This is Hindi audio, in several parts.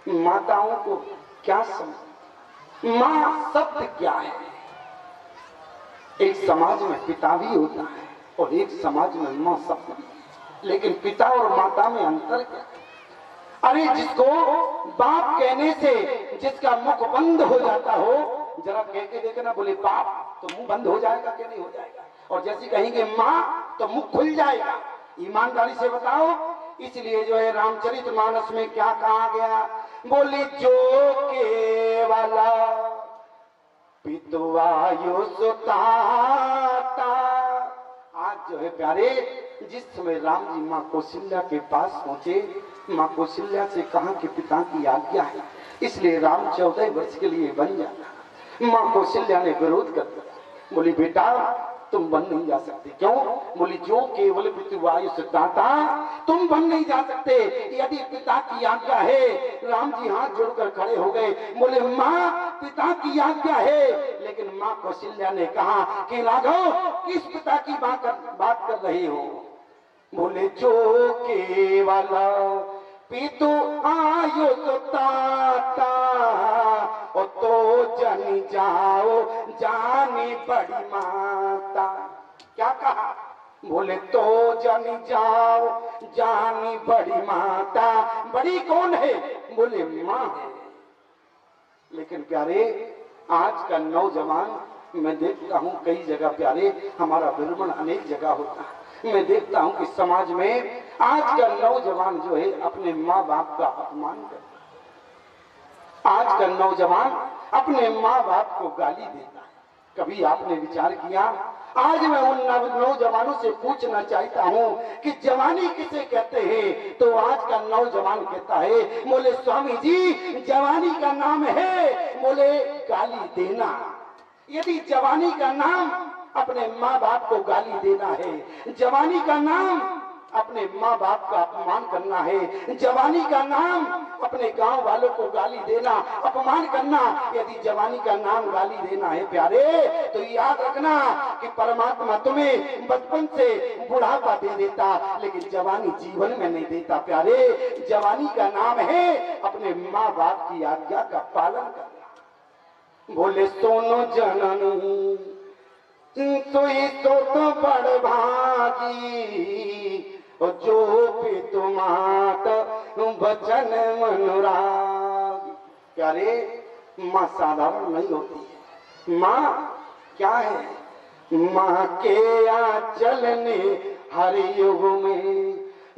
माताओं को क्या समझ, मां शब्द क्या है। एक समाज में पिता भी होता है और एक समाज में मां शब्द, लेकिन पिता और माता में अंतर क्या है। अरे जिसको बाप कहने से जिसका मुख बंद हो जाता हो, जरा कह के देखना, बोले बाप तो मुंह बंद हो जाएगा कि नहीं हो जाएगा, और जैसे कहेंगे मां तो मुंह खुल जाएगा। ईमानदारी से बताओ। इसलिए जो है रामचरितमानस में क्या कहा गया, बोले जो केवल पितुवायु सुताता। आज जो है प्यारे, जिस समय राम जी माँ कौशल्या के पास पहुंचे, माँ कौशल्या से कहा कि पिता की आज्ञा है, इसलिए राम 14 वर्ष के लिए बन जाता। माँ कौशल्या ने विरोध कर दिया, बोली बेटा तुम बन नहीं जा सकते। क्यों? बोली जो केवल पितुवायु सुताता, तुम बन नहीं जा सकते यदि पिता की आज्ञा है। राम जी हाथ जोड़कर खड़े हो गए, बोले माँ पिता की आज्ञा है। लेकिन माँ कौशल्या ने कहा कि राघव किस पिता की बात कर रहे हो। बोले जो केवल पितु आयु सुताता, और तो जन जाओ जानी बड़ी माता। क्या कहा? बोले तो जन जाओ जानी बड़ी माता। बड़ी कौन है? बोले मां है। लेकिन प्यारे आज का नौजवान, मैं देखता हूं कई जगह प्यारे, हमारा भ्रमण अनेक जगह होता है, मैं देखता हूं कि समाज में आज का नौजवान जो है अपने माँ बाप का अपमान करता है। आज का नौजवान अपने माँ बाप को गाली देता है। कभी आपने विचार किया? आज मैं उन नौजवानों से पूछना चाहता हूं कि जवानी किसे कहते हैं? तो आज का नौजवान कहता है, बोले स्वामी जी जवानी का नाम है बोले गाली देना। यदि जवानी का नाम अपने माँ बाप को गाली देना है, जवानी का नाम अपने माँ बाप का अपमान करना है, जवानी का नाम अपने गांव वालों को गाली देना, अपमान करना, यदि जवानी का नाम गाली देना है प्यारे, तो याद रखना कि परमात्मा तुम्हें बचपन से बुढ़ापा दे देता, लेकिन जवानी जीवन में नहीं देता प्यारे। जवानी का नाम है अपने माँ बाप की आज्ञा का पालन करना। बोले सोनो जननी तो बड़ भागी, और जो पितु मात वचन मनुराग। प्यारे माँ साधारण नहीं होती है। माँ क्या है? माँ के आंचल ने हर युग में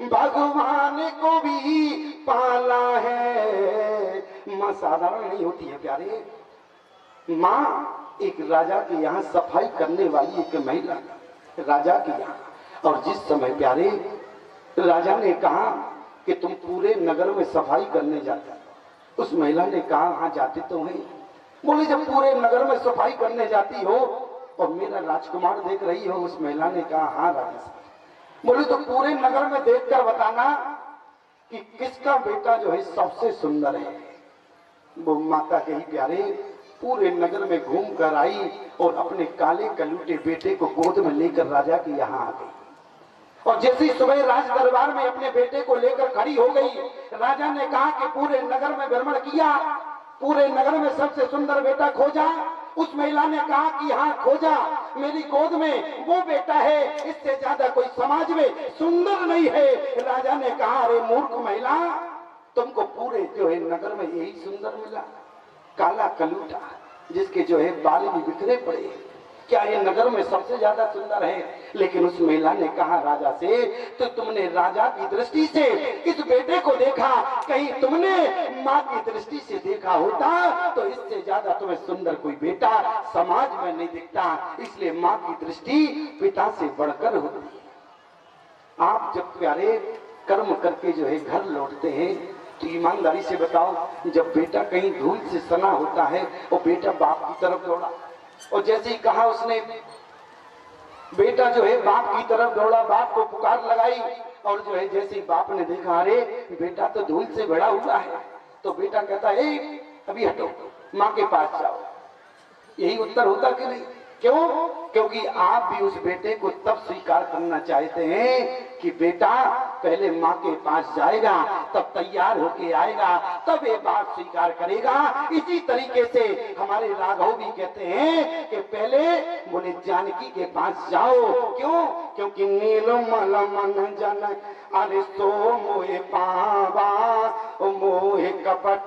भगवान को भी पाला है। माँ साधारण नहीं होती है प्यारे। माँ एक राजा के यहाँ सफाई करने वाली एक महिला, राजा के यहाँ, और जिस समय प्यारे राजा ने कहा कि तुम पूरे नगर में सफाई करने जाते, उस महिला ने कहा हाँ जाते तो हैं। बोले जब पूरे नगर में सफाई करने जाती हो और मेरा राजकुमार देख रही हो? उस महिला ने कहा हाँ राजा साहब। बोले तो पूरे नगर में देखकर बताना कि किसका बेटा जो है सबसे सुंदर है। वो माता कही प्यारे पूरे नगर में घूम कर आई और अपने काले कलूटे बेटे को गोद में लेकर राजा के यहाँ आ गई, और जैसे ही सुबह राज दरबार में अपने बेटे को लेकर खड़ी हो गई, राजा ने कहा कि पूरे नगर में भ्रमण किया, पूरे नगर में सबसे सुंदर बेटा खोजा। उस महिला ने कहा कि हाँ खोजा, मेरी गोद में वो बेटा है, इससे ज्यादा कोई समाज में सुंदर नहीं है। राजा ने कहा अरे मूर्ख महिला, तुमको पूरे जो है नगर में यही सुंदर मिला, काला कलूटा जिसके जो है बाल भी बिखरे पड़े, क्या ये नगर में सबसे ज्यादा सुंदर है? लेकिन उस महिला ने कहा राजा से, तो तुमने राजा की दृष्टि से इस बेटे को देखा, कहीं तुमने माँ की दृष्टि से देखा होता तो इससे ज्यादा तुम्हें सुंदर कोई बेटा समाज में नहीं दिखता। इसलिए माँ की दृष्टि पिता से बढ़कर होती है। आप जब प्यारे कर्म करके जो है घर लौटते हैं तो ईमानदारी से बताओ, जब बेटा कहीं धूल से सना होता है और बेटा बाप की तरफ दौड़ा, और जैसे ही कहा उसने, बेटा जो है बाप की तरफ दौड़ा, बाप को पुकार लगाई, और जो है जैसे ही बाप ने देखा अरे बेटा तो धूल से भरा हुआ है, तो बेटा कहता है अभी हटो, माँ के पास जाओ। यही उत्तर होता कि नहीं? क्यों? क्योंकि आप भी उस बेटे को तब स्वीकार करना चाहते हैं कि बेटा पहले माँ के पास जाएगा, तब तैयार होके आएगा, तब ये बात स्वीकार करेगा। इसी तरीके से हमारे राघव भी कहते हैं कि पहले बोले जानकी के पास जाओ। क्यों? क्योंकि नीलमल मन जन अरे सो मोहे पावा, मोहे कपट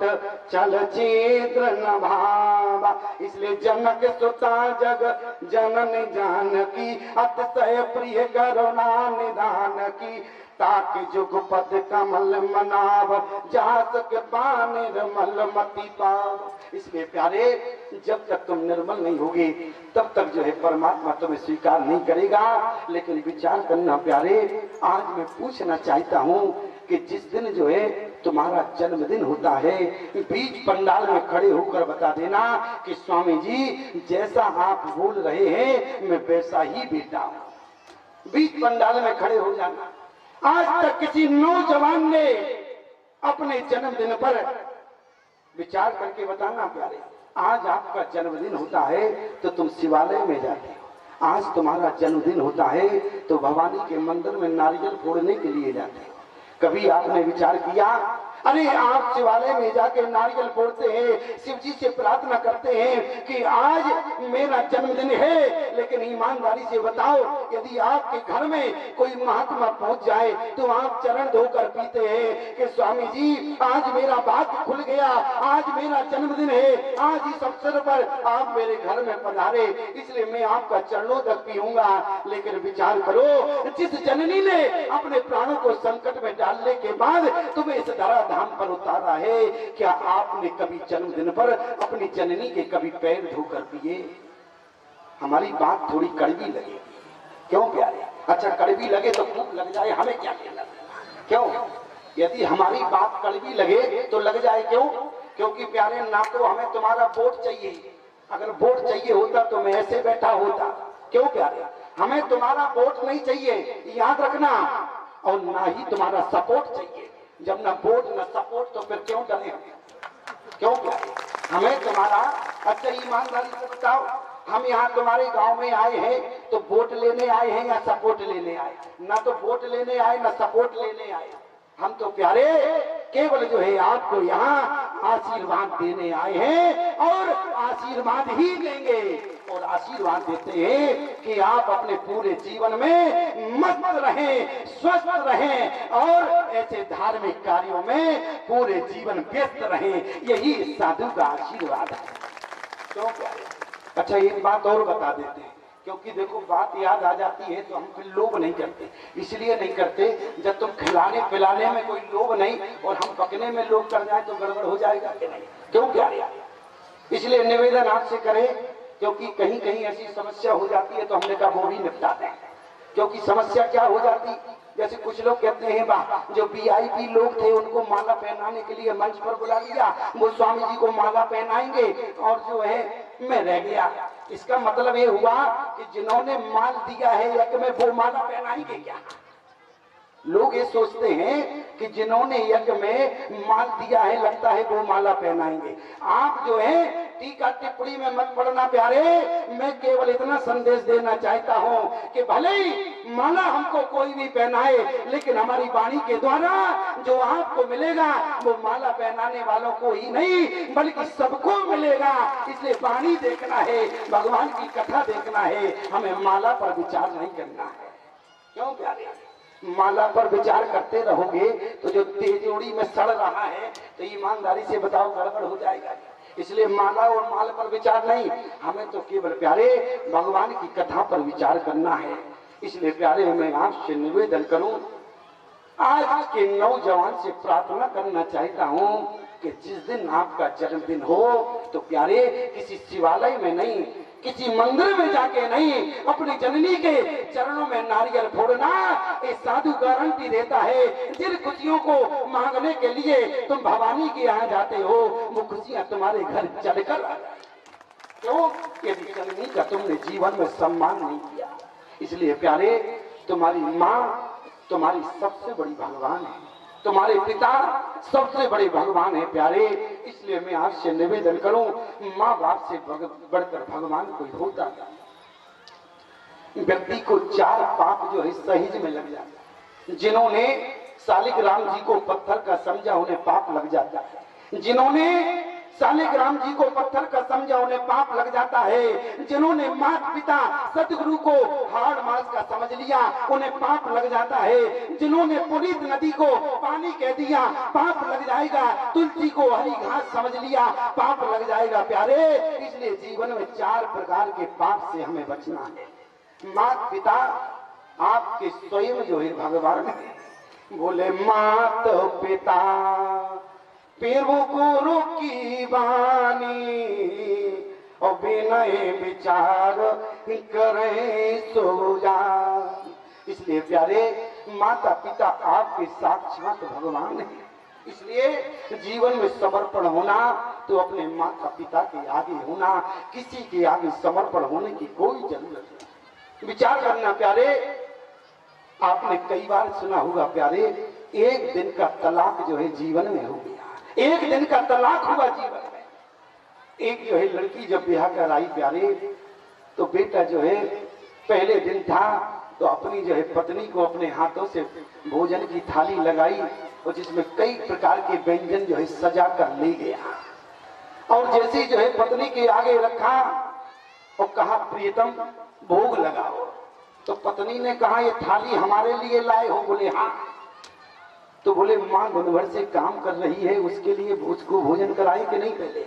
चल चित्र न भावा। इसलिए जनक सुता जग जनन जानकी, अतिशय प्रिय करुणा निधान की। ताकि जुगपद कमल मनाव, जास के पान निर्मल मति पाव। इसलिए प्यारे जब तक तुम निर्मल नहीं होगे तब तक जो है परमात्मा तुम्हें स्वीकार नहीं करेगा। लेकिन विचार करना प्यारे, आज मैं पूछना चाहता हूँ कि जिस दिन जो है तुम्हारा जन्मदिन होता है, बीच पंडाल में खड़े होकर बता देना कि स्वामी जी जैसा आप बोल रहे हैं मैं वैसा ही बेटा हूँ। बीच पंडाल में खड़े हो जाना। आज तक किसी नौजवान ने अपने जन्मदिन पर विचार करके बताना प्यारे, आज आपका जन्मदिन होता है तो तुम शिवालय में जाते हो, आज तुम्हारा जन्मदिन होता है तो भवानी के मंदिर में नारियल फोड़ने के लिए जाते हो। कभी आपने विचार किया अरे आप शिवालय में जाके नारियल फोड़ते हैं, शिव जी से प्रार्थना करते हैं कि आज मेरा जन्मदिन है, लेकिन ईमानदारी से बताओ यदि आपके घर में कोई महात्मा पहुंच जाए तो आप चरण धोकर पीते हैं कि स्वामी जी आज मेरा भाग्य खुल गया, आज मेरा जन्मदिन है, आज इस अवसर पर आप मेरे घर में पधारे इसलिए मैं आपका चरणों तक पीऊंगा। लेकिन विचार करो, जिस जननी ने अपने प्राणों को संकट में डालने के बाद तुम्हें इस धरा धाम पर उतारा है, क्या आपने कभी जन्मदिन पर अपनी जननी के कभी पैर धोकर पिए? हमारी बात थोड़ी कड़वी लगेगी, क्यों प्यारे? अच्छा कड़वी लगे तो खूब लग जाए, हमें क्या कहना? क्यों? यदि हमारी बात कड़वी लगे तो लग जाए, क्यों? क्योंकि प्यारे ना तो हमें तुम्हारा वोट चाहिए, अगर वोट चाहिए होता तो मैं ऐसे बैठा होता। क्यों प्यारे? हमें तुम्हारा वोट नहीं चाहिए, याद रखना, और ना ही तुम्हारा सपोर्ट चाहिए। जब ना वोट ना सपोर्ट तो फिर क्यों डरे? क्यों प्यारे? हमें तुम्हारा, अच्छा ईमानदारी से बताओ, हम यहाँ तुम्हारे गांव में आए हैं तो वोट लेने आए हैं या सपोर्ट लेने आए? ना तो वोट लेने आए ना सपोर्ट लेने आए, हम तो प्यारे केवल जो है आपको यहाँ आशीर्वाद देने आए हैं और आशीर्वाद ही देंगे। और आशीर्वाद देते हैं कि आप अपने पूरे जीवन में मस्त रहें, स्वस्थ रहें और ऐसे धार्मिक कार्यों में पूरे जीवन व्यस्त रहें, यही साधु का आशीर्वाद है। तो अच्छा एक बात और बता देते हैं, क्योंकि देखो बात याद आ जाती है तो हम फिर लोभ नहीं करते। इसलिए नहीं करते, जब तुम खिलाने पिलाने में कोई लोभ नहीं और हम पकने में लोभ कर जाए तो गड़बड़ हो जाएगा कि नहीं? क्यों क्या? इसलिए निवेदन आपसे करें, क्योंकि कहीं कहीं ऐसी समस्या हो जाती है तो हमने कहा वो भी निपटा दें। क्योंकि समस्या क्या हो जाती, जैसे कुछ लोग कहते हैं वाह जो वीआईपी लोग थे उनको माला पहनाने के लिए मंच पर बुला लिया, वो स्वामी जी को माला पहनाएंगे और जो है मैं रह गया। इसका मतलब ये हुआ कि जिन्होंने माल दिया है यज्ञ में वो माला पहनाएंगे क्या? लोग ये सोचते हैं कि जिन्होंने यज्ञ में माल दिया है लगता है वो माला पहनाएंगे। आप जो है टीका टिप्पणी में मत पड़ना प्यारे, मैं केवल इतना संदेश देना चाहता हूँ कि भले ही माला हमको कोई भी पहनाए, लेकिन हमारी वाणी के द्वारा जो आपको मिलेगा वो माला पहनाने वालों को ही नहीं बल्कि सबको मिलेगा। इसलिए वाणी देखना है, भगवान की कथा देखना है, हमें माला पर विचार नहीं करना है। क्यों प्यारे? माला पर विचार करते रहोगे तो जो तेजोड़ी में सड़ रहा है तो ईमानदारी से बताओ गड़बड़ हो जाएगा। इसलिए माला और माल पर विचार नहीं, हमें तो केवल प्यारे भगवान की कथा पर विचार करना है। इसलिए प्यारे मैं आपसे निवेदन करूं, आज के नौजवान से प्रार्थना करना चाहता हूं कि जिस दिन आपका जन्मदिन हो तो प्यारे किसी शिवालय में नहीं, किसी मंदिर में जाके नहीं, अपनी जननी के चरणों में नारियल फोड़ना। एक साधु गारंटी देता है जिन खुशियों को मांगने के लिए तुम भवानी के यहाँ जाते हो वो खुशियां तुम्हारे घर चढ़कर आ जाए। क्यों? यदि जननी का तुमने जीवन में सम्मान नहीं किया। इसलिए प्यारे तुम्हारी माँ तुम्हारी सबसे बड़ी भगवान है, तुम्हारे पिता सबसे बड़े भगवान है प्यारे। इसलिए मैं आपसे निवेदन करूं, माँ बाप से बढ़कर भगवान कोई होता नहीं। व्यक्ति को चार पाप जो है सहज में लग जाता है। जिन्होंने शालिग्राम जी को पत्थर का समझा उन्हें पाप लग जाता है। जिन्होंने शालिग्राम जी को पत्थर का समझा उन्हें पाप लग जाता है। जिन्होंने माता पिता सतगुरु को हाड़ मास का समझ लिया उन्हें पाप लग जाता है। जिन्होंने पुनीत नदी को पानी कह दिया पाप लग जाएगा। तुलसी को हरी घास समझ लिया पाप लग जाएगा। प्यारे, इसलिए जीवन में 4 प्रकार के पाप से हमें बचना है। माता पिता आपके स्वयं जो है भगवान है। बोले मात पिता पिरु गुरु की वाणी और विनय विचार करें सो जान। इसलिए प्यारे, माता पिता आपके साक्षात भगवान है। इसलिए जीवन में समर्पण होना तो अपने माता पिता के आगे होना, किसी के आगे समर्पण होने की कोई जरूरत नहीं। विचार करना प्यारे, आपने कई बार सुना होगा प्यारे, एक दिन का तलाक जो है जीवन में हो गया। एक दिन का तलाक हुआ जीवन में। एक जो है लड़की जब ब्याह कर आई प्यारे, तो बेटा जो है पहले दिन था तो अपनी जो है पत्नी को अपने हाथों से भोजन की थाली लगाई और जिसमें कई प्रकार के व्यंजन जो है सजा कर ले गया। और जैसे जो है पत्नी के आगे रखा और कहा प्रियतम भोग लगाओ। तो पत्नी ने कहा ये थाली हमारे लिए लाए हो? बोले हाँ। तो बोले माँ दिन भर से काम कर रही है, उसके लिए उसको भोजन कराए कि नहीं पहले?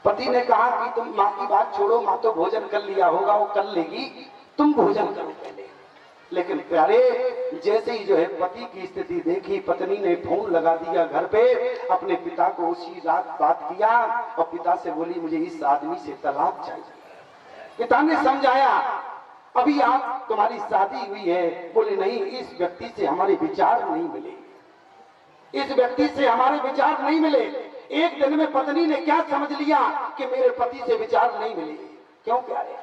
पति ने कहा कि तुम माँ की बात छोड़ो, माँ तो भोजन कर लिया होगा, वो कर लेगी, तुम भोजन करो पहले। लेकिन प्यारे, जैसे ही जो है पति की स्थिति देखी, पत्नी ने फोन लगा दिया घर पे, अपने पिता को उसी रात बात किया और पिता से बोली मुझे इस आदमी से तलाक चाहिए। पिता ने समझाया अभी आप तुम्हारी शादी हुई है। बोले नहीं, इस व्यक्ति से हमारे विचार नहीं मिले, इस व्यक्ति से हमारे विचार नहीं मिले। एक दिन में पत्नी ने क्या समझ लिया कि मेरे पति से विचार नहीं मिले। क्यों प्यारे,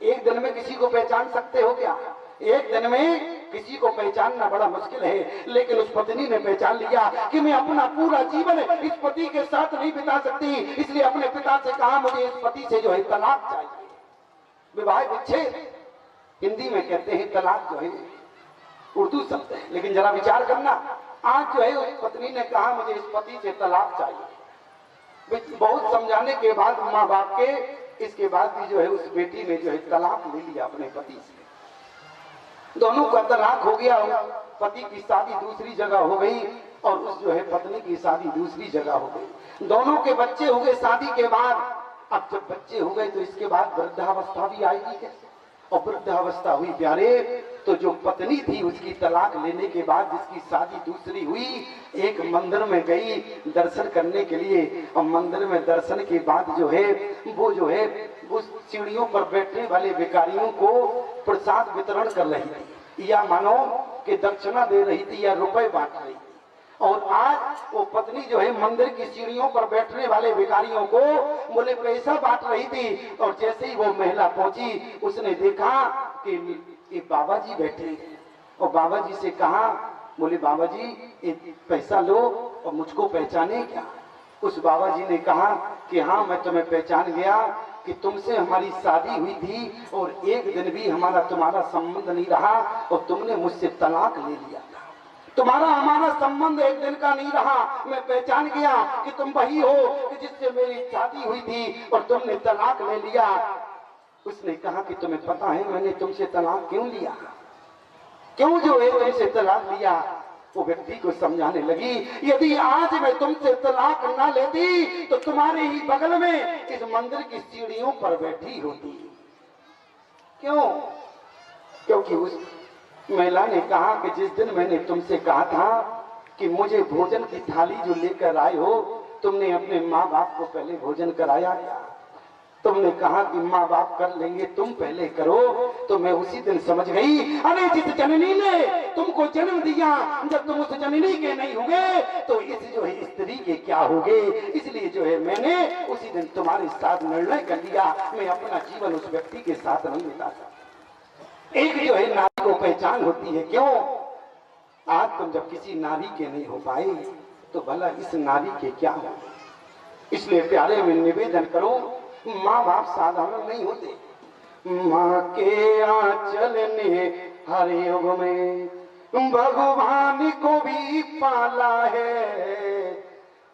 एक दिन में किसी को पहचान सकते हो क्या? एक दिन में किसी को पहचानना बड़ा मुश्किल है, लेकिन उस पत्नी ने पहचान लिया कि मैं अपना पूरा जीवन इस पति के साथ नहीं बिता सकती। इसलिए अपने पिता से कहा मुझे इस पति से जो है तलाक चाहिए। विवाह विच्छेद हिंदी में कहते हैं, तलाक जो है उर्दू शब्द है। लेकिन जरा विचार करना, आज जो है उस पत्नी ने कहा मुझे इस पति से तलाक चाहिए। बहुत समझाने के बाद माँ बाप के, इसके बाद भी जो है उस बेटी ने जो है तलाक ले लिया अपने पति से। दोनों का तलाक हो गया, पति की शादी दूसरी जगह हो गई और उस जो है पत्नी की शादी दूसरी जगह हो गई। दोनों के बच्चे हो गए शादी के बाद। अब जब बच्चे हो गए तो इसके बाद वृद्धावस्था भी आएगी कैसे? और वृद्धावस्था हुई प्यारे, तो जो पत्नी थी उसकी तलाक लेने के बाद जिसकी शादी दूसरी हुई, एक मंदिर में गई दर्शन करने के लिए। और मंदिर में दर्शन के बाद जो है वो सीढ़ियों पर बैठने वाले भिखारियों को प्रसाद वितरण कर रही थी, या मानो कि दक्षिणा दे रही थी या रुपए बांट रही थी। और आज वो पत्नी जो है मंदिर की सीढ़ियों पर बैठने वाले भिखारियों को बोले पैसा बांट रही थी। और जैसे ही वो महिला पहुंची, उसने देखा कि ये बाबा जी बैठे हैं और बाबा जी से कहा, बोले बाबा जी ये पैसा लो और मुझको पहचाने क्या? उस बाबा जी ने कहा कि हाँ मैं तुम्हें पहचान गया कि तुमसे हमारी शादी हुई थी और एक दिन भी तुम्हारा संबंध नहीं रहा और तुमने मुझसे तलाक ले लिया था। तुम्हारा हमारा संबंध एक दिन का नहीं रहा। मैं पहचान गया कि तुम वही हो कि जिससे मेरी शादी हुई थी और तुमने तलाक ले लिया। उसने कहा कि तुम्हें पता है मैंने तुमसे तलाक क्यों लिया, क्यों जो है तुमसे तलाक लिया? वो व्यक्ति को समझाने लगी, यदि आज मैं तुमसे तलाक ना लेती तो तुम्हारे ही बगल में इस मंदिर की सीढ़ियों पर बैठी होती। क्यों? क्योंकि उस महिला ने कहा कि जिस दिन मैंने तुमसे कहा था कि मुझे भोजन की थाली जो लेकर आए हो, तुमने अपने माँ बाप को पहले भोजन कराया क्या? तुमने कहा कि माँ बाप कर लेंगे, तुम पहले करो। तो मैं उसी दिन समझ गई, अरे जिस जननी ने तुमको जन्म दिया, जब तुम उस जननी के नहीं होगे तो इस जो है स्त्री के क्या होगे। इसलिए जो है मैंने उसी दिन तुम्हारे साथ निर्णय कर लिया, मैं अपना जीवन उस व्यक्ति के साथ नहीं बिता सकता। एक जो है नारी को पहचान होती है। क्यों? आज तुम जब किसी नारी के नहीं हो पाए तो भला इस नारी के क्या हो। इसलिए प्यारे में निवेदन करो, माँ बाप साधारण नहीं होते। माँ के आंचल ने हर युग में भगवान को भी पाला है,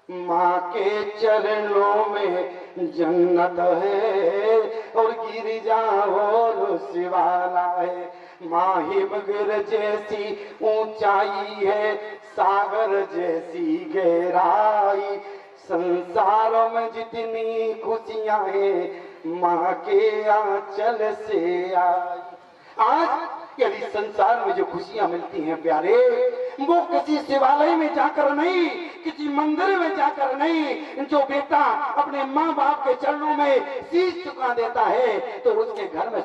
माँ के चरणों में जन्नत है और गिरिजा और शिवाला है। माँ हिमगिर जैसी ऊंचाई है, सागर जैसी गहराई, संसारों में जितनी खुशियां हैं माँ के आंचल से आई। आज यदि संसार में जो खुशियां मिलती हैं प्यारे, वो किसी शिवालय में जाकर नहीं, किसी मंदिर में जाकर नहीं। जो बेटा अपने माँ बाप के चरणों में शीश झुका देता है तो उसके घर में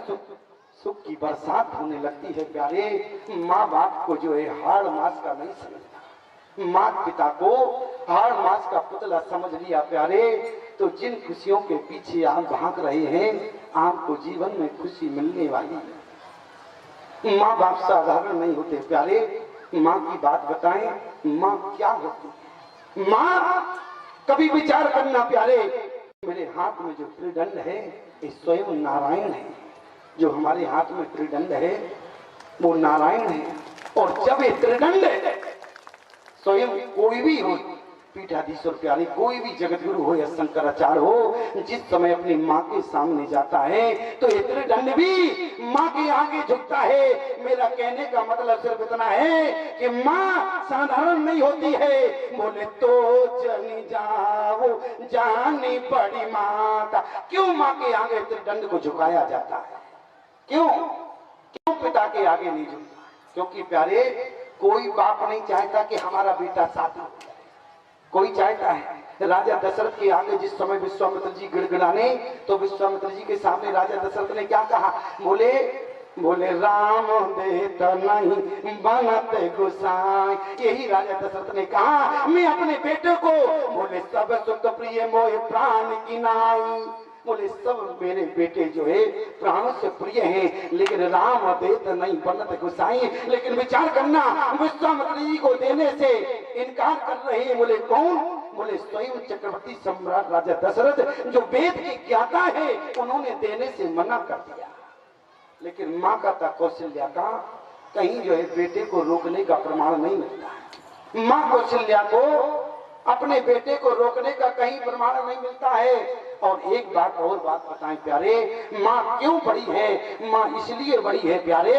सुख की बरसात होने लगती है प्यारे। माँ बाप को जो है हाड़ मास का नहीं समझना, माँ पिता को हाड़ मास का पुतला समझ लिया प्यारे, तो जिन खुशियों के पीछे आप भाग रहे हैं आपको जीवन में खुशी मिलने वाली है। माँ बाप साधारण नहीं होते प्यारे। माँ की बात बताएं, माँ क्या होती है? माँ कभी विचार करना प्यारे, मेरे हाथ में जो त्रिदंड है ये स्वयं नारायण है। जो हमारे हाथ में त्रिदंड है वो नारायण है। और जब ये त्रिदंड स्वयं कोई भी हो, पीठाधीश्वर प्यारे, कोई भी जगत गुरु हो या शंकराचार्य हो, जिस समय अपनी माँ के सामने जाता है तो ये त्रिदंड भी माँ के आगे झुकता है। मेरा कहने का मतलब सिर्फ इतना है कि माँ साधारण नहीं होती है। बोले तो जनी जाओ जानी बड़ी माता। क्यों माँ के आगे त्रिदंड को झुकाया जाता है? क्यों क्यों पिता के आगे नहीं झुकता? क्योंकि प्यारे कोई बाप नहीं चाहता कि हमारा बेटा साधु हो जाए, कोई चाहता है। राजा दशरथ के आगे जिस समय विश्वामित्र जी गिड़गिड़ाने, तो विश्वामित्र जी के सामने राजा दशरथ ने क्या कहा? बोले राम देत नहीं बनते गुसाई। यही राजा दशरथ ने कहा, मैं अपने बेटे को बोले सब सुख प्रिय मोह प्राण की नाई। बोले सब मेरे बेटे जो है प्राणों से प्रिय हैं, लेकिन राम देत नहीं बनत गुसाई। लेकिन विचार करना, विश्वामित्र जी को देने से इनकार कर रहे हैं। बोले कौन? बोले स्वयं चक्रवर्ती सम्राट राजा दशरथ, जो वेद के ज्ञाता है, उन्होंने देने से मना कर दिया। लेकिन माँ का कौशल्या का कहीं जो है बेटे को रोकने का प्रमाण नहीं मिलता है। माँ कौशल्या को अपने बेटे को रोकने का कहीं प्रमाण नहीं मिलता है। और एक बात और बात बताएं प्यारे, माँ क्यों बड़ी है? माँ इसलिए बड़ी है प्यारे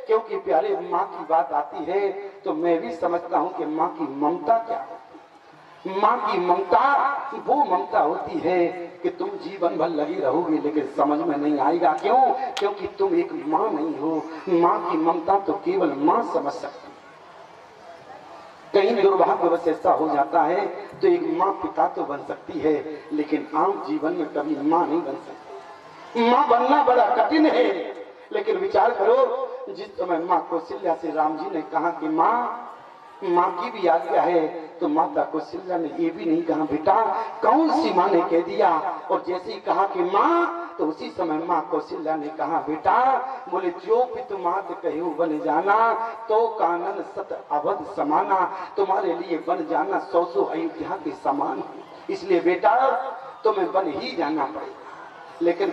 क्योंकि प्यारे माँ की बात आती है तो मैं भी समझता हूँ कि माँ की ममता क्या होती है। माँ की ममता वो ममता होती है कि तुम जीवन भर लगी रहोगी लेकिन समझ में नहीं आएगा। क्यों? क्योंकि तुम एक माँ नहीं हो। माँ की ममता तो केवल माँ समझ सकती। कहीं दुर्भाग्यवश ऐसा हो जाता है तो एक माँ पिता तो बन सकती है लेकिन आम जीवन में कभी माँ नहीं बन सकती। माँ बनना बड़ा कठिन है। लेकिन विचार करो, जिस समय माँ कौशल्या से राम जी ने कहा कि माँ की भी आज्ञा है, तो माता कौशल्या ने ये भी नहीं कहा बेटा कौन सी माँ ने कह दिया। और जैसे ही कहा कि माँ, तो उसी समय माँ कौशल्या ने कहा बेटा, बोले जो पितु मात कहूँ बन जाना, तो कानन सत अवध समाना। तुम्हारे लिए बन जाना 100 अयोध्या के समान। इसलिए बेटा तुम्हें बन ही जाना पड़ेगा। लेकिन